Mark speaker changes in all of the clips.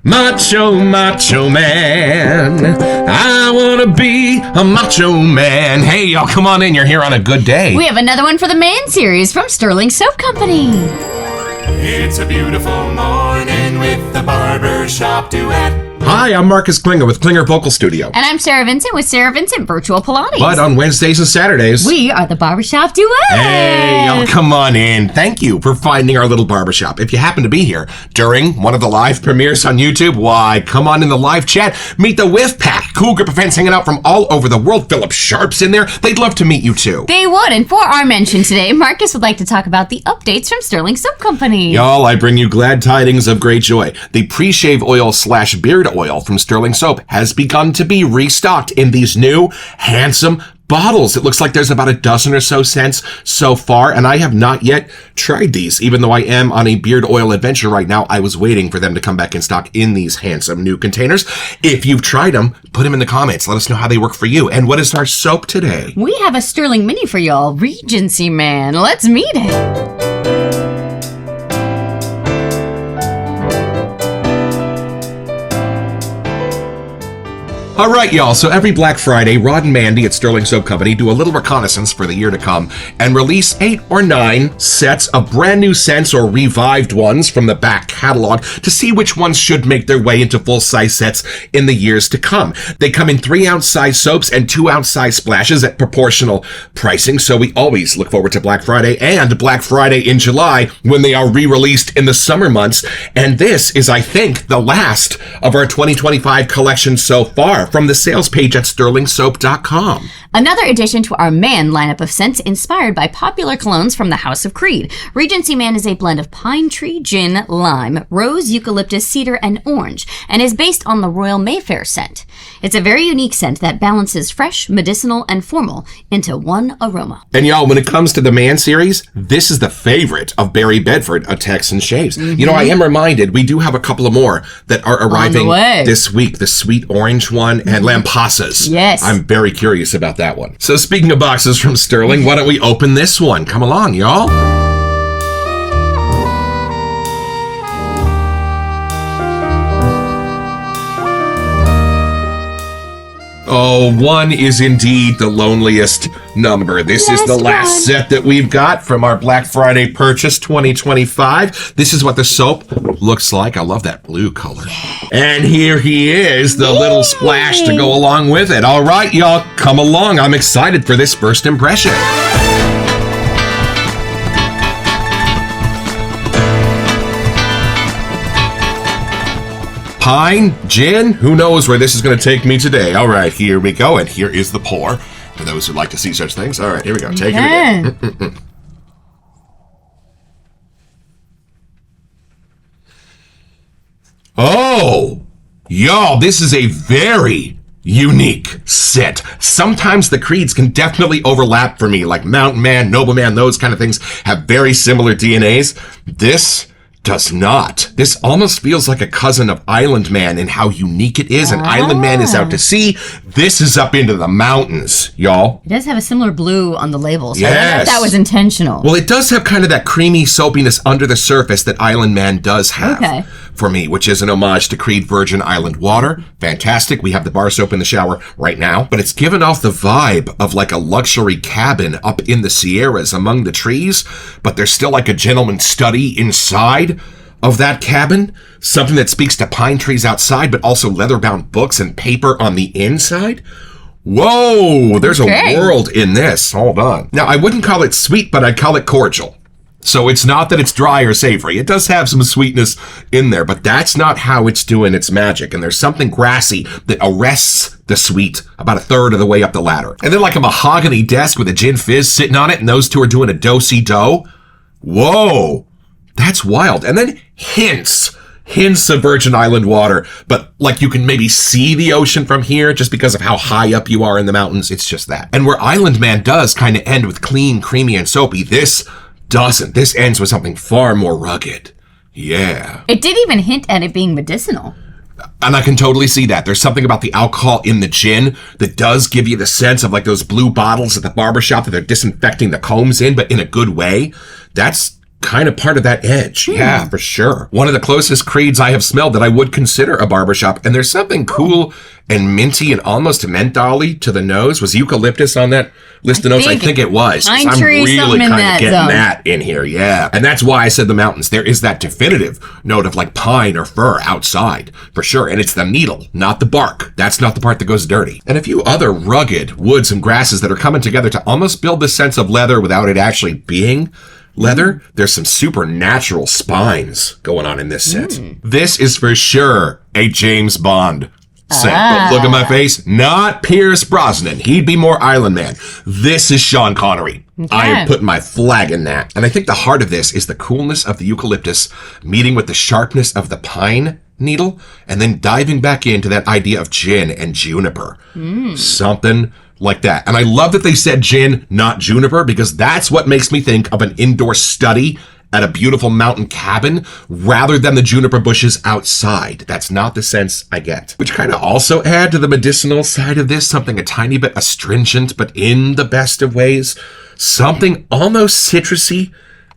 Speaker 1: Macho man. I wanna be a macho man. Hey, y'all, come on in. You're here on a good day.
Speaker 2: We have another one for the Man series from Stirling Soap Company.
Speaker 3: It's a beautiful morning with the Barbershop Duet.
Speaker 1: Hi, I'm Marcus Klinger with Klinger Vocal Studio.
Speaker 2: And I'm Sarah Vincent with Sarah Vincent Virtual Pilates.
Speaker 1: But on Wednesdays and Saturdays,
Speaker 2: we are the Barbershop Duet.
Speaker 1: Hey, y'all, come on in. Thank you for finding our little barbershop. If you happen to be here during one of the live premieres on YouTube, why, come on in the live chat. Meet the Whiff Pack. Cool group of fans hanging out from all over the world. Philip Sharp's in there. They'd love to meet you, too.
Speaker 2: They would. And for our mention today, Marcus would like to talk about the updates from Stirling Soap Company.
Speaker 1: Y'all, I bring you glad tidings of great joy. The pre-shave oil / beard oil from Stirling Soap has begun to be restocked in these new, handsome bottles. It looks like there's about a dozen or so scents so far, and I have not yet tried these. Even though I am on a beard oil adventure right now, I was waiting for them to come back in stock in these handsome new containers. If you've tried them, put them in the comments. Let us know how they work for you. And what is our soap today?
Speaker 2: We have a Stirling mini for y'all, Regency Man. Let's meet it.
Speaker 1: All right, y'all. So every Black Friday, Rod and Mandy at Stirling Soap Company do a little reconnaissance for the year to come and release 8 or 9 sets of brand new scents or revived ones from the back catalog to see which ones should make their way into full-size sets in the years to come. They come in 3-ounce size soaps and 2-ounce size splashes at proportional pricing, so we always look forward to Black Friday and Black Friday in July when they are re-released in the summer months. And this is, I think, the last of our 2025 collection so far, from the sales page at stirlingsoap.com.
Speaker 2: Another addition to our Man lineup of scents inspired by popular colognes from the House of Creed. Regency Man is a blend of pine tree, gin, lime, rose, eucalyptus, cedar, and orange, and is based on the Royal Mayfair scent. It's a very unique scent that balances fresh, medicinal, and formal into one aroma.
Speaker 1: And y'all, when it comes to the Man series, this is the favorite of Barry Bedford of Texan Shaves. Mm-hmm. You know, I am reminded we do have a couple of more that are arriving this week. The sweet orange one and Lampasas.
Speaker 2: Yes.
Speaker 1: I'm very curious about that one. So speaking of boxes from Stirling, why don't we open this one? Come along, y'all. Oh, 1 is indeed the loneliest number. This is the last set that we've got from our Black Friday purchase 2025. This is what the soap looks like. I love that blue color. And here he is, the little splash to go along with it. All right, y'all, come along. I'm excited for this first impression. Pine, gin, who knows where this is going to take me today. All right, here we go, and here is the pour. For those who like to see such things. All right, here we go. Take it again. Oh, y'all, this is a very unique scent. Sometimes the creeds can definitely overlap for me, like Mountain Man, Nobleman, those kind of things have very similar DNAs. This does not. This almost feels like a cousin of Island Man in how unique it is. And Island Man is out to sea. This is up into the mountains, y'all.
Speaker 2: It does have a similar blue on the label, so
Speaker 1: yes.
Speaker 2: I wonder if that was intentional.
Speaker 1: Well, it does have kind of that creamy soapiness under the surface that Island Man does have for me, which is an homage to Creed Virgin Island Water. Fantastic. We have the bar soap in the shower right now, but it's given off the vibe of like a luxury cabin up in the Sierras among the trees, but there's still like a gentleman's study inside of that cabin, something that speaks to pine trees outside, but also leather-bound books and paper on the inside. Whoa, there's a world in this. Hold on. Now, I wouldn't call it sweet, but I'd call it cordial. So it's not that it's dry or savory. It does have some sweetness in there, but that's not how it's doing its magic. And there's something grassy that arrests the sweet about a third of the way up the ladder. And then like a mahogany desk with a gin fizz sitting on it, and those two are doing a do-si-do. Whoa. That's wild. And then hints of Virgin Island water, but like you can maybe see the ocean from here just because of how high up you are in the mountains. It's just that. And where Island Man does kind of end with clean, creamy, and soapy, this doesn't. This ends with something far more rugged. Yeah.
Speaker 2: It did even hint at it being medicinal.
Speaker 1: And I can totally see that. There's something about the alcohol in the gin that does give you the sense of like those blue bottles at the barbershop that they're disinfecting the combs in, but in a good way. That's kind of part of that edge. Yeah, for sure. One of the closest creeds I have smelled that I would consider a barbershop. And there's something cool and minty and almost mentholy to the nose. Was eucalyptus on that list of notes? I think it was.
Speaker 2: Pine
Speaker 1: I'm
Speaker 2: tree,
Speaker 1: really kind of getting
Speaker 2: zone.
Speaker 1: that in here. Yeah. And that's why I said the mountains. There is that definitive note of like pine or fir outside for sure. And it's the needle, not the bark. That's not the part that goes dirty. And a few other rugged woods and grasses that are coming together to almost build this sense of leather without it actually being leather. There's some supernatural spines going on in this scent. This is for sure a James Bond scent. But look at my face. Not Pierce Brosnan. He'd be more Island Man. This is Sean Connery.
Speaker 2: Okay.
Speaker 1: I am putting my flag in that. And I think the heart of this is the coolness of the eucalyptus meeting with the sharpness of the pine needle and then diving back into that idea of gin and juniper. Something like that. And I love that they said gin, not juniper, because that's what makes me think of an indoor study at a beautiful mountain cabin rather than the juniper bushes outside. That's not the sense I get. Which kind of also add to the medicinal side of this, something a tiny bit astringent, but in the best of ways. Something almost citrusy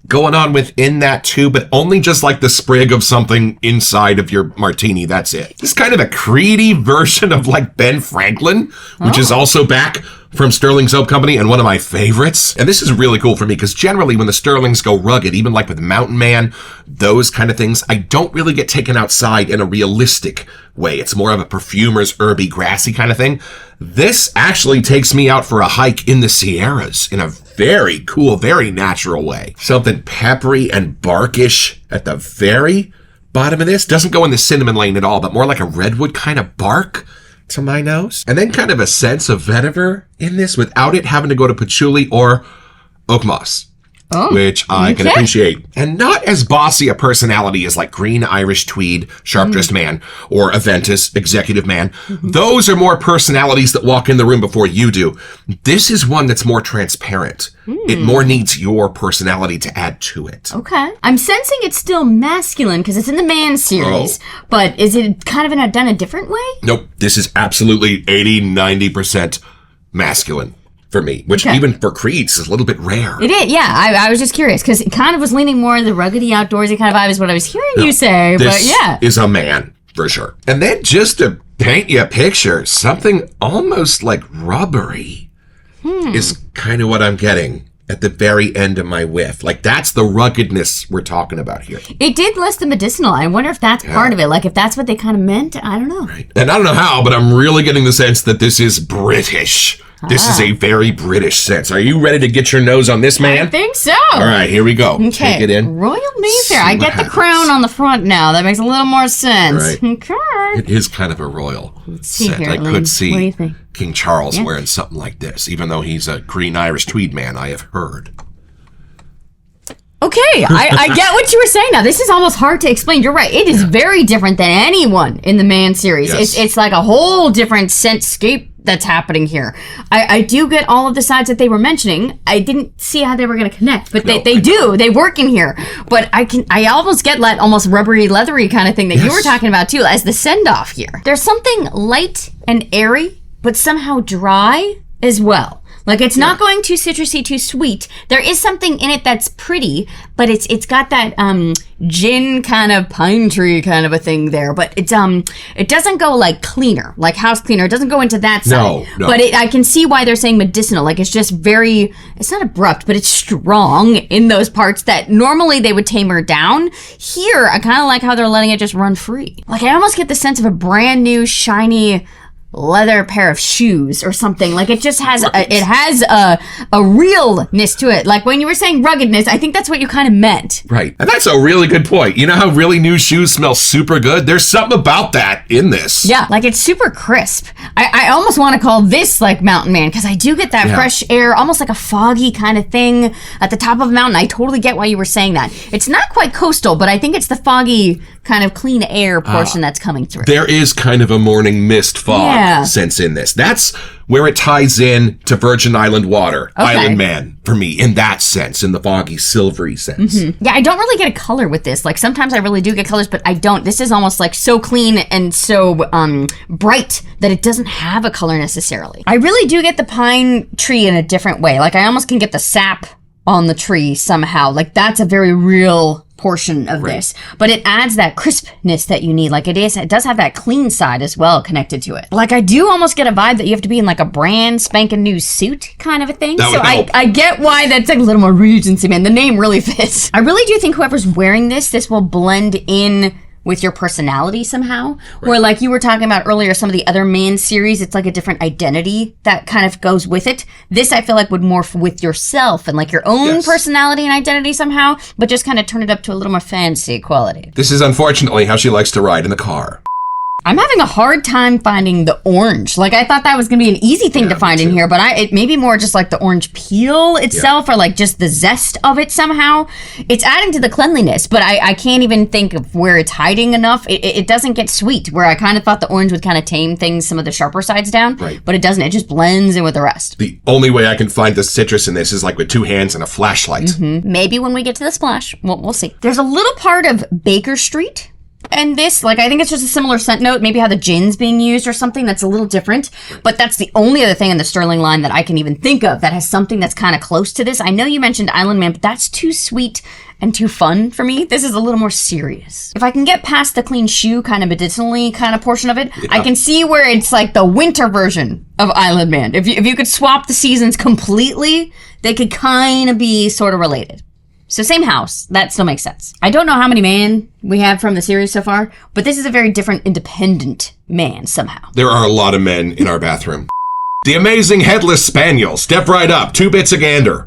Speaker 1: going on within that too, but only just like the sprig of something inside of your martini. That's it. It's kind of a creedy version of like Ben Franklin, which is also back from Stirling Soap Company and one of my favorites. And this is really cool for me because generally when the Stirlings go rugged, even like with Mountain Man, those kind of things, I don't really get taken outside in a realistic way. It's more of a perfumer's herby, grassy kind of thing. This actually takes me out for a hike in the Sierras in a very cool, very natural way. Something peppery and barkish at the very bottom of this. Doesn't go in the cinnamon lane at all, but more like a redwood kind of bark to my nose. And then kind of a sense of vetiver in this without it having to go to patchouli or oak moss. Which I can appreciate. And not as bossy a personality as like Green Irish Tweed, Sharp-Dressed Man, or Aventus, Executive Man. Those are more personalities that walk in the room before you do. This is one that's more transparent. It more needs your personality to add to it.
Speaker 2: Okay. I'm sensing it's still masculine because it's in the Man series, but is it kind of done a different way?
Speaker 1: Nope. This is absolutely 80-90% masculine. For me, which even for creeds is a little bit rare.
Speaker 2: It is, yeah. I was just curious because it kind of was leaning more the ruggedy, outdoorsy kind of vibe is what I was hearing you say. But yeah,
Speaker 1: is a man for sure. And then just to paint you a picture, something almost like rubbery is kind of what I'm getting at the very end of my whiff. Like that's the ruggedness we're talking about here.
Speaker 2: It did list the medicinal. I wonder if that's part of it. Like if that's what they kind of meant. I don't know.
Speaker 1: Right. And I don't know how, but I'm really getting the sense that this is British. This is a very British sense. Are you ready to get your nose on this, man?
Speaker 2: I think so.
Speaker 1: All right, here we go.
Speaker 2: Okay.
Speaker 1: Take it in.
Speaker 2: Royal Mayfair. I get the crown on the front now. That makes a little more sense.
Speaker 1: Right.
Speaker 2: Okay.
Speaker 1: It is kind of a royal
Speaker 2: see
Speaker 1: scent.
Speaker 2: here,
Speaker 1: I
Speaker 2: Lynn.
Speaker 1: could see
Speaker 2: What do you think?
Speaker 1: King Charles wearing something like this, even though he's a Green Irish Tweed man, I have heard.
Speaker 2: Okay, I get what you were saying now. This is almost hard to explain. You're right. It is very different than anyone in the Man series.
Speaker 1: Yes.
Speaker 2: It's like a whole different scentscape that's happening here. I do get all of the sides that they were mentioning. I didn't see how they were going to connect, but they do. They work in here. But I almost get that almost rubbery, leathery kind of thing that you were talking about too as the send-off here. There's something light and airy, but somehow dry as well. Like it's not going too citrusy, too sweet. There is something in it that's pretty, but it's got that gin kind of pine tree kind of a thing there. But it's it doesn't go like cleaner, like house cleaner. It doesn't go into that side.
Speaker 1: No.
Speaker 2: But I can see why they're saying medicinal. Like it's just very, it's not abrupt, but it's strong in those parts that normally they would tame her down. Here, I kind of like how they're letting it just run free. Like I almost get the sense of a brand new shiny leather pair of shoes or something. Like it just has a realness to it. Like when you were saying ruggedness, I think that's what you kind of meant.
Speaker 1: Right. And that's a really good point. You know how really new shoes smell super good? There's something about that in this.
Speaker 2: Yeah, like it's super crisp. I almost want to call this like Mountain Man because I do get that fresh air, almost like a foggy kind of thing at the top of a mountain. I totally get why you were saying that. It's not quite coastal, but I think it's the foggy kind of clean air portion that's coming through.
Speaker 1: There is kind of a morning mist fog sense in this. That's where it ties in to Virgin Island water, Island Man, for me, in that sense, in the foggy, silvery sense.
Speaker 2: Yeah, I don't really get a color with this. Like sometimes I really do get colors, but I don't. This is almost like so clean and so bright that it doesn't have a color necessarily. I really do get the pine tree in a different way. Like I almost can get the sap on the tree somehow. Like, that's a very real portion of this, but it adds that crispness that you need. Like, it does have that clean side as well connected to it. Like, I do almost get a vibe that you have to be in like a brand spanking new suit kind of a thing. So I get why that's like a little more Regency, man. The name really fits. I really do think whoever's wearing this will blend in with your personality somehow. Where, like you were talking about earlier, some of the other man series, it's like a different identity that kind of goes with it. This, I feel like, would morph with yourself and like your own personality and identity somehow, but just kind of turn it up to a little more fancy quality.
Speaker 1: This is unfortunately how she likes to ride in the car.
Speaker 2: I'm having a hard time finding the orange. Like, I thought that was going to be an easy thing to find in here, but it may be more just like the orange peel itself or like just the zest of it somehow. It's adding to the cleanliness, but I can't even think of where it's hiding enough. It doesn't get sweet, where I kind of thought the orange would kind of tame things, some of the sharper sides down, but it doesn't. It just blends in with the rest.
Speaker 1: The only way I can find the citrus in this is like with 2 hands and a flashlight.
Speaker 2: Maybe when we get to the splash, we'll see. There's a little part of Baker Street. And this, like, I think it's just a similar scent note, maybe how the gin's being used or something that's a little different. But that's the only other thing in the Stirling line that I can even think of that has something that's kind of close to this. I know you mentioned Island Man, but that's too sweet and too fun for me. This is a little more serious. If I can get past the clean shoe kind of medicinally kind of portion of it, I can see where it's like the winter version of Island Man. If you could swap the seasons completely, they could kind of be sort of related. So same house, that still makes sense. I don't know how many man we have from the series so far, but this is a very different independent man somehow.
Speaker 1: There are a lot of men in our bathroom. The amazing headless spaniel. Step right up. 2 bits a gander.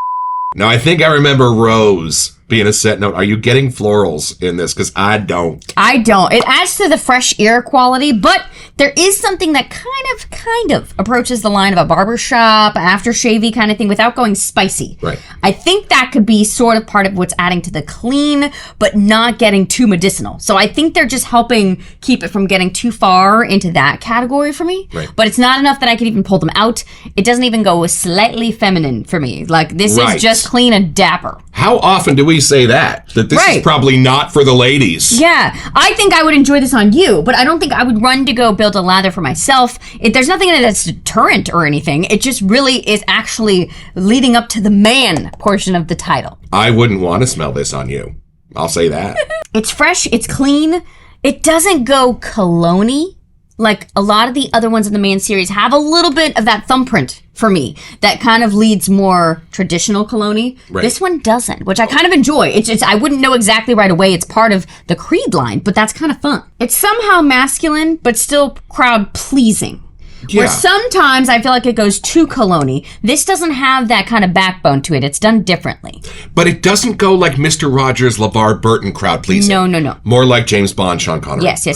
Speaker 1: Now, I think I remember Rose being a set note. Are you getting florals in this? Because I don't.
Speaker 2: I don't. It adds to the fresh air quality, but there is something that kind of approaches the line of a barbershop, aftershave-y kind of thing without going spicy.
Speaker 1: Right.
Speaker 2: I think that could be sort of part of what's adding to the clean, but not getting too medicinal. So I think they're just helping keep it from getting too far into that category for me.
Speaker 1: Right.
Speaker 2: But it's not enough that I could even pull them out. It doesn't even go slightly feminine for me. Like, this is just clean and dapper.
Speaker 1: How often do we say that this is probably not for the ladies?
Speaker 2: Yeah, I think I would enjoy this on you, but I don't think I would run to go build a lather for myself. There's nothing in it that's deterrent or anything. It just really is actually leading up to the man portion of the title.
Speaker 1: I wouldn't want to smell this on you. I'll say that.
Speaker 2: It's fresh. It's clean. It doesn't go cologne-y. Like, a lot of the other ones in the man series have a little bit of that thumbprint for me that kind of leads more traditional cologne.
Speaker 1: Right.
Speaker 2: This one doesn't, which I kind of enjoy. It's just, I wouldn't know exactly right away it's part of the Creed line, but that's kind of fun. It's somehow masculine, but still crowd pleasing. Yeah. Where sometimes I feel like it goes too cologne-y. This doesn't have that kind of backbone to it. It's done differently.
Speaker 1: But it doesn't go like Mr. Rogers, LeVar Burton crowd pleasing.
Speaker 2: No.
Speaker 1: More like James Bond, Sean Connery.
Speaker 2: Yes.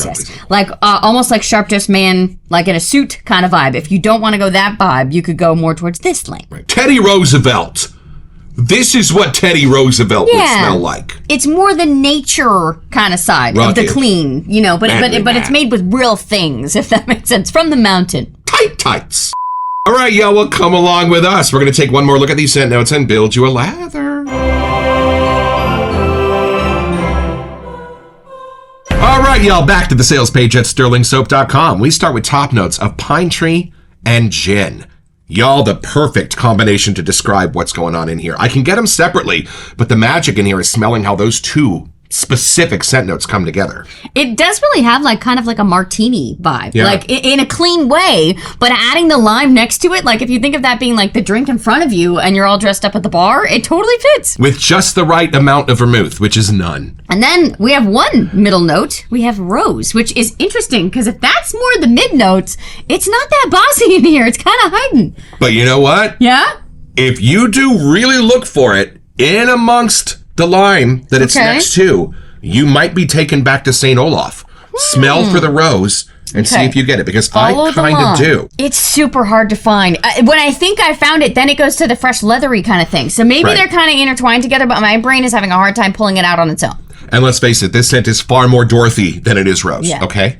Speaker 2: Like, almost like Sharp Dressed Man, like in a suit kind of vibe. If you don't want to go that vibe, you could go more towards this lane.
Speaker 1: Right. Teddy Roosevelt. This is what Teddy Roosevelt would smell like.
Speaker 2: It's more the nature kind of side of the clean, you know, but it's made with real things, if that makes sense, from the mountain.
Speaker 1: Tights. All right, y'all, well, come along with us. We're going to take one more look at these scent notes and build you a lather. All right, y'all, back to the sales page at stirlingsoap.com. We start with top notes of pine tree and gin. Y'all, the perfect combination to describe what's going on in here. I can get them separately, but the magic in here is smelling how those two specific scent notes come together.
Speaker 2: It does really have like kind of like a martini vibe, like in a clean way, but adding the lime next to it, like if you think of that being like the drink in front of you and you're all dressed up at the bar, it totally fits.
Speaker 1: With just the right amount of vermouth, which is none.
Speaker 2: And then we have one middle note. We have rose, which is interesting because if that's more the mid notes, it's not that bossy in here. It's kind of hiding.
Speaker 1: But you know what?
Speaker 2: Yeah?
Speaker 1: If you do really look for it in amongst the lime that it's next to, you might be taken back to St. Olaf. Smell for the rose and see if you get it, because I kind of do.
Speaker 2: It's super hard to find. When I think I found it, then it goes to the fresh leathery kind of thing. So maybe they're kind of intertwined together, but my brain is having a hard time pulling it out on its own.
Speaker 1: And let's face it, this scent is far more Dorothy than it is rose, okay?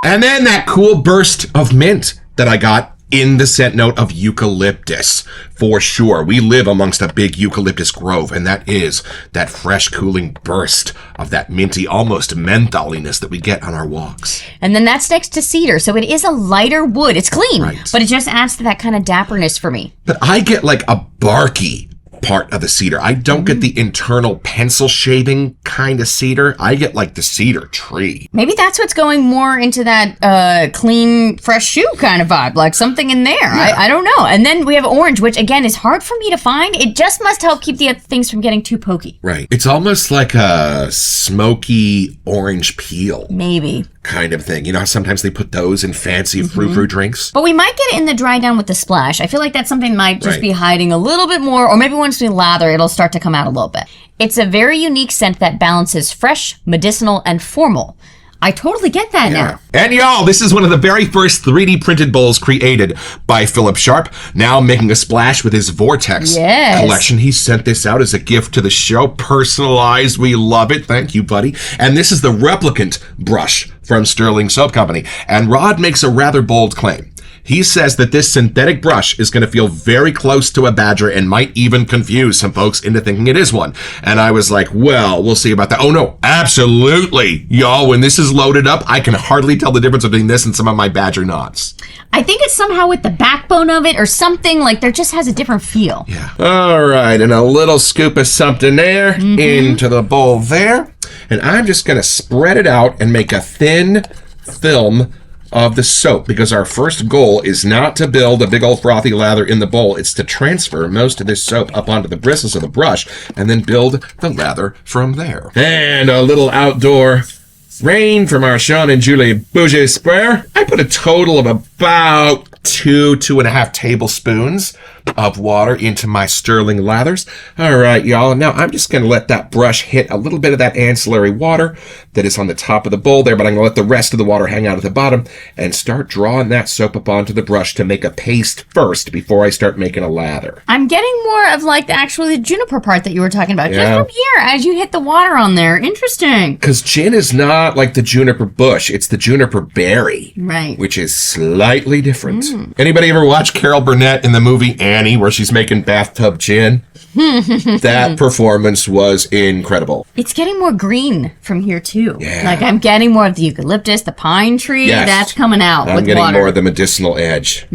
Speaker 1: And then that cool burst of mint that I got in the scent note of eucalyptus, for sure. We live amongst a big eucalyptus grove, and that is that fresh, cooling burst of that minty, almost mentholiness that we get on our walks.
Speaker 2: And then that's next to cedar, so it is a lighter wood. It's clean, but it just adds to that kind of dapperness for me.
Speaker 1: But I get like a barky, part of the cedar. I don't get the internal pencil shaving kind of cedar. I get like the cedar tree.
Speaker 2: Maybe that's what's going more into that clean, fresh shoe kind of vibe, like something in there. Yeah. I don't know. And then we have orange, which again is hard for me to find. It just must help keep the things from getting too pokey.
Speaker 1: Right. It's almost like a smoky orange peel.
Speaker 2: Maybe.
Speaker 1: Kind of thing. You know how sometimes they put those in fancy frou-frou drinks?
Speaker 2: But we might get it in the dry down with the splash. I feel like that's something that might just be hiding a little bit more, or maybe once we lather, it'll start to come out a little bit. It's a very unique scent that balances fresh, medicinal, and formal. I totally get that now.
Speaker 1: And y'all, this is one of the very first 3D printed bowls created by Philip Sharp, now making a splash with his Vortex collection. He sent this out as a gift to the show, personalized. We love it. Thank you, buddy. And this is the replicant brush from Stirling Soap Company. And Rod makes a rather bold claim. He says that this synthetic brush is going to feel very close to a badger and might even confuse some folks into thinking it is one. And I was like, well, we'll see about that. Oh, no, absolutely. Y'all, when this is loaded up, I can hardly tell the difference between this and some of my badger knots.
Speaker 2: I think it's somehow with the backbone of it or something, like there just has a different feel.
Speaker 1: Yeah. All right, and a little scoop of something there into the bowl there. And I'm just going to spread it out and make a thin film of the soap, because our first goal is not to build a big old frothy lather in the bowl. It's to transfer most of this soap up onto the bristles of the brush and then build the lather from there. And a little outdoor rain from our Sean and Julie Bouget sprayer. I put a total of about 2.5 tablespoons of water into my Stirling lathers. All right, y'all. Now I'm just going to let that brush hit a little bit of that ancillary water that is on the top of the bowl there, but I'm going to let the rest of the water hang out at the bottom and start drawing that soap up onto the brush to make a paste first before I start making a lather.
Speaker 2: I'm getting more of like the juniper part that you were talking about just from here as you hit the water on there. Interesting.
Speaker 1: Because gin is not like the juniper bush. It's the juniper berry.
Speaker 2: Right.
Speaker 1: Which is slightly different. Anybody ever watch Carol Burnett in the movie Annie, where she's making bathtub gin? That performance was incredible.
Speaker 2: It's getting more green from here too.
Speaker 1: Yeah.
Speaker 2: Like I'm getting more of the eucalyptus, the pine tree.
Speaker 1: Yes.
Speaker 2: That's coming out with water.
Speaker 1: I'm getting more of the medicinal edge.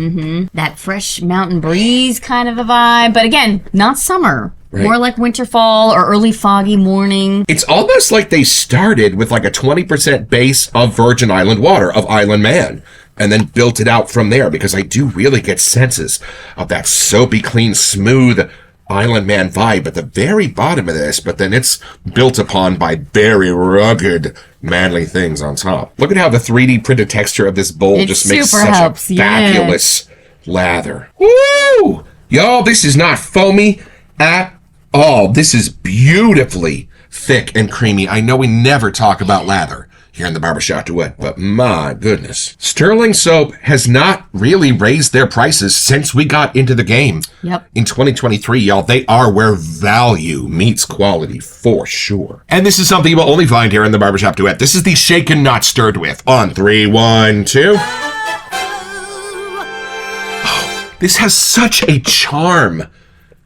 Speaker 2: That fresh mountain breeze kind of a vibe. But again, not summer. Right. More like winter, fall, or early foggy morning.
Speaker 1: It's almost like they started with like a 20% base of Virgin Island water, of Island Man, and then built it out from there, because I do really get senses of that soapy, clean, smooth Island Man vibe at the very bottom of this, but then it's built upon by very rugged, manly things on top. Look at how the 3D printed texture of this bowl just makes such a fabulous lather. Woo! Y'all, this is not foamy at all. This is beautifully thick and creamy. I know we never talk about lather here in the Barbershop Duet, but my goodness. Stirling Soap has not really raised their prices since we got into the game.
Speaker 2: Yep.
Speaker 1: In 2023, y'all, they are where value meets quality for sure. And this is something you will only find here in the Barbershop Duet. This is the Shaken Not Stirred With. On 3, 1, 2. Oh, this has such a charm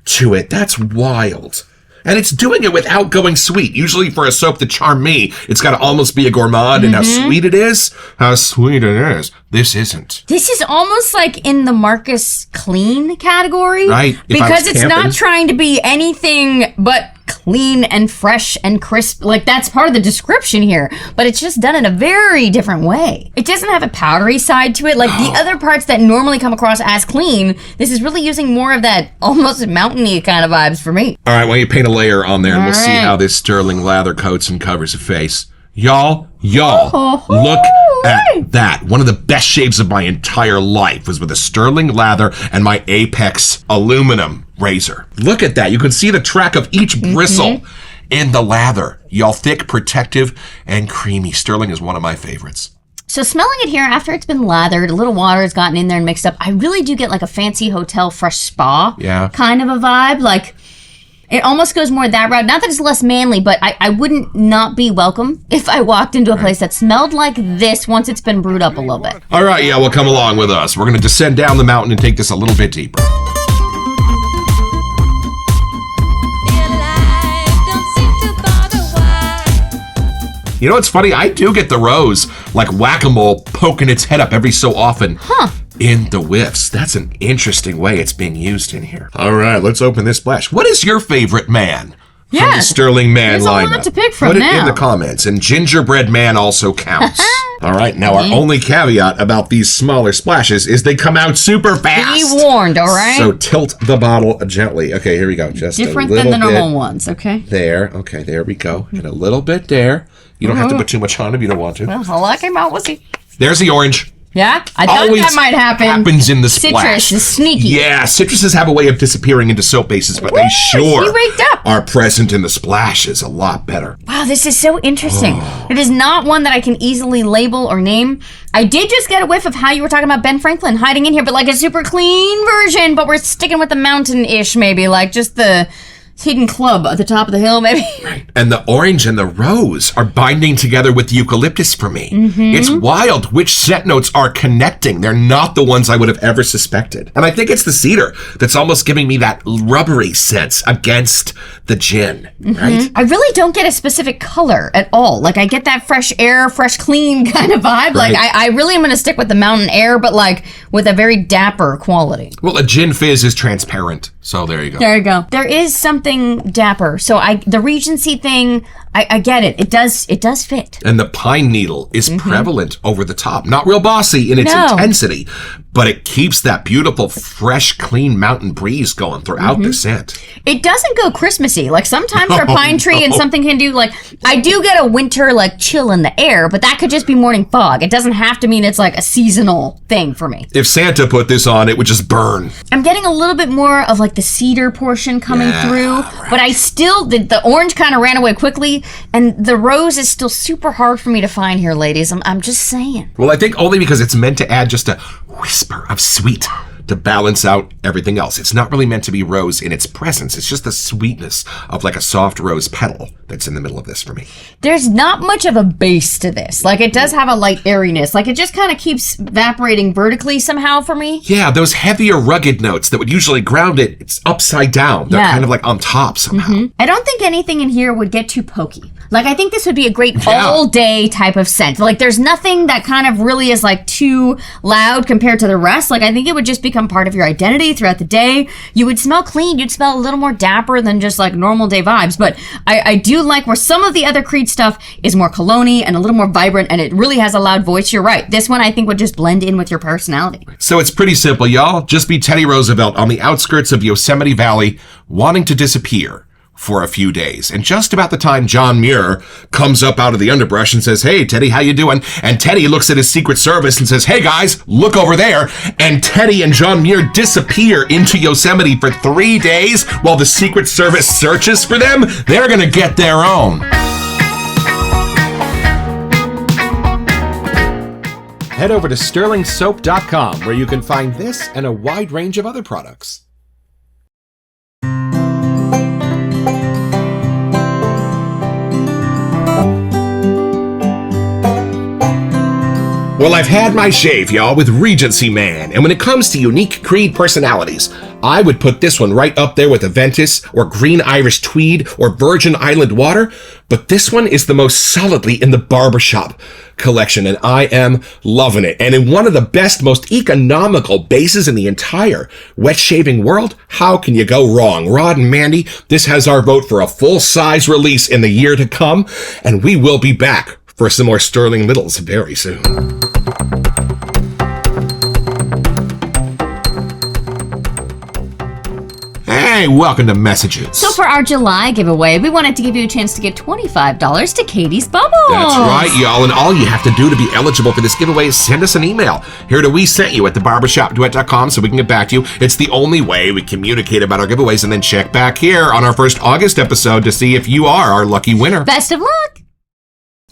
Speaker 1: to it. That's wild. And it's doing it without going sweet. Usually for a soap to charm me, it's got to almost be a gourmand and how sweet it is. How sweet it is. This isn't.
Speaker 2: This is almost like in the Marcus Clean category.
Speaker 1: Right.
Speaker 2: Because it's not trying to be anything but clean and fresh and crisp. Like, that's part of the description here. But it's just done in a very different way. It doesn't have a powdery side to it. Like the other parts that normally come across as clean, this is really using more of that almost mountainy kind of vibes for me.
Speaker 1: All right, well, you paint a layer on there and we'll see how this Stirling lather coats and covers a face. Y'all, look at that. One of the best shaves of my entire life was with a Stirling lather and my Apex aluminum razor. Look at that. You can see the track of each bristle in the lather. Y'all, thick, protective, and creamy. Stirling is one of my favorites.
Speaker 2: So smelling it here, after it's been lathered, a little water has gotten in there and mixed up, I really do get like a fancy hotel fresh spa kind of a vibe. Like, it almost goes more that route. Not that it's less manly, but I wouldn't not be welcome if I walked into a place that smelled like this once it's been brewed up a little bit.
Speaker 1: All right, well, come along with us. We're going to descend down the mountain and take this a little bit deeper. You know what's funny? I do get the rose, like whack-a-mole, poking its head up every so often. In the whiffs. That's an interesting way it's being used in here. All right, let's open this splash. What is your favorite man? From the Stirling Man lineup.
Speaker 2: There's a lot to pick from
Speaker 1: Put it
Speaker 2: now.
Speaker 1: in the comments. And Gingerbread Man also counts. All right, now our only caveat about these smaller splashes is they come out super fast.
Speaker 2: Be warned, all right?
Speaker 1: So tilt the bottle gently. Okay, here we go. Just
Speaker 2: different
Speaker 1: a little
Speaker 2: than the normal
Speaker 1: bit
Speaker 2: ones, okay?
Speaker 1: there. Okay, there we go. And a little bit there. You don't have to put too much on if you don't want to.
Speaker 2: Well, all I came out was
Speaker 1: There's the orange.
Speaker 2: Yeah? I thought
Speaker 1: Always
Speaker 2: that might happen.
Speaker 1: Happens in the splash.
Speaker 2: Citrus is sneaky.
Speaker 1: Yeah, citruses have a way of disappearing into soap bases, but they sure
Speaker 2: he waked up.
Speaker 1: are present in the splashes a lot better.
Speaker 2: Wow, this is so interesting. It is not one that I can easily label or name. I did just get a whiff of how you were talking about Ben Franklin hiding in here, but like a super clean version, but we're sticking with the mountain-ish maybe, like just the hidden club at the top of the hill, maybe.
Speaker 1: Right. And the orange and the rose are binding together with the eucalyptus for me. It's wild which scent notes are connecting. They're not the ones I would have ever suspected. And I think it's the cedar that's almost giving me that rubbery sense against the gin, right?
Speaker 2: I really don't get a specific color at all. Like, I get that fresh air, fresh, clean kind of vibe. Like, I really am going to stick with the mountain air, but like with a very dapper quality.
Speaker 1: Well, a gin fizz is transparent, so there you go.
Speaker 2: There you go. There is something dapper. So the Regency thing, I get it. It does fit.
Speaker 1: And the pine needle is prevalent over the top. Not real bossy in its intensity, but it keeps that beautiful, fresh, clean mountain breeze going throughout the scent.
Speaker 2: It doesn't go Christmassy. Like sometimes our pine tree and something can do like, I do get a winter like chill in the air, but that could just be morning fog. It doesn't have to mean it's like a seasonal thing for me.
Speaker 1: If Santa put this on, it would just burn.
Speaker 2: I'm getting a little bit more of like the cedar portion coming through, but I still, the orange kind of ran away quickly, and the rose is still super hard for me to find here, ladies. I'm just saying.
Speaker 1: Well, I think only because it's meant to add just a whisper of sweet to balance out everything else. It's not really meant to be rose in its presence. It's just the sweetness of like a soft rose petal that's in the middle of this for me.
Speaker 2: There's not much of a base to this. Like, it does have a light airiness. Like, it just kind of keeps evaporating vertically somehow for me.
Speaker 1: Yeah, those heavier, rugged notes that would usually ground it, it's upside down. They're kind of like on top somehow.
Speaker 2: I don't think anything in here would get too pokey. Like, I think this would be a great all-day type of scent. Like, there's nothing that kind of really is, like, too loud compared to the rest. Like, I think it would just become part of your identity throughout the day. You would smell clean. You'd smell a little more dapper than just, like, normal day vibes. But I do like where some of the other Creed stuff is more cologne-y and a little more vibrant, and it really has a loud voice. You're right. This one, I think, would just blend in with your personality.
Speaker 1: So it's pretty simple, y'all. Just be Teddy Roosevelt on the outskirts of Yosemite Valley, wanting to disappear for a few days. And just about the time John Muir comes up out of the underbrush and says, "Hey, Teddy, how you doing?" And Teddy looks at his Secret Service and says, "Hey, guys, look over there." And Teddy and John Muir disappear into Yosemite for 3 days while the Secret Service searches for them. They're going to get their own. Head over to stirlingsoap.com where you can find this and a wide range of other products. Well, I've had my shave, y'all, with Regency Man, and when it comes to unique Creed personalities, I would put this one right up there with Aventus, or Green Irish Tweed, or Virgin Island Water, but this one is the most solidly in the Barbershop collection, and I am loving it. And in one of the best, most economical bases in the entire wet shaving world, how can you go wrong? Rod and Mandy, this has our vote for a full-size release in the year to come, and we will be back for some more Stirling Littles very soon. Hey, welcome to Messages.
Speaker 2: So for our July giveaway, we wanted to give you a chance to get $25 to Katie's Bubbles.
Speaker 1: That's right, y'all. And all you have to do to be eligible for this giveaway is send us an email. Here to We Sent You at thebarbershopduet.com so we can get back to you. It's the only way we communicate about our giveaways, and then check back here on our first August episode to see if you are our lucky winner.
Speaker 2: Best of luck.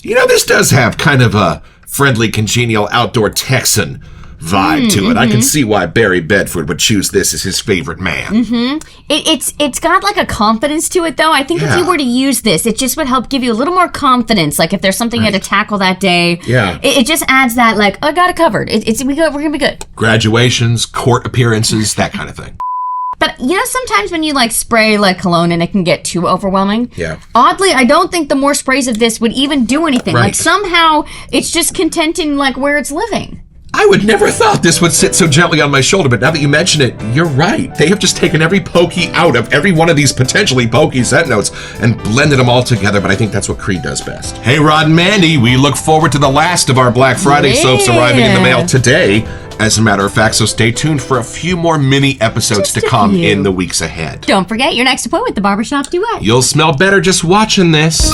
Speaker 1: You know, this does have kind of a friendly, congenial, outdoor Texan vibe to it. I can see why Barry Bedford would choose this as his favorite man.
Speaker 2: It's got like a confidence to it, though. I think if you were to use this, it just would help give you a little more confidence. Like if there's something you had to tackle that day, it just adds that like, I got it covered. We're gonna be good.
Speaker 1: Graduations, court appearances, that kind of thing.
Speaker 2: But, sometimes when you, spray, cologne and it can get too overwhelming.
Speaker 1: Yeah.
Speaker 2: Oddly, I don't think the more sprays of this would even do anything.
Speaker 1: Right.
Speaker 2: Somehow, it's just contenting, where it's living.
Speaker 1: I would never thought this would sit so gently on my shoulder, but now that you mention it, you're right. They have just taken every pokey out of every one of these potentially pokey scent notes and blended them all together, but I think that's what Creed does best. Hey, Rod and Mandy, we look forward to the last of our Black Friday soaps arriving in the mail today, as a matter of fact, so stay tuned for a few more mini episodes to come in the weeks ahead.
Speaker 2: Don't forget your next appointment with the Barbershop Duet.
Speaker 1: You'll smell better just watching this.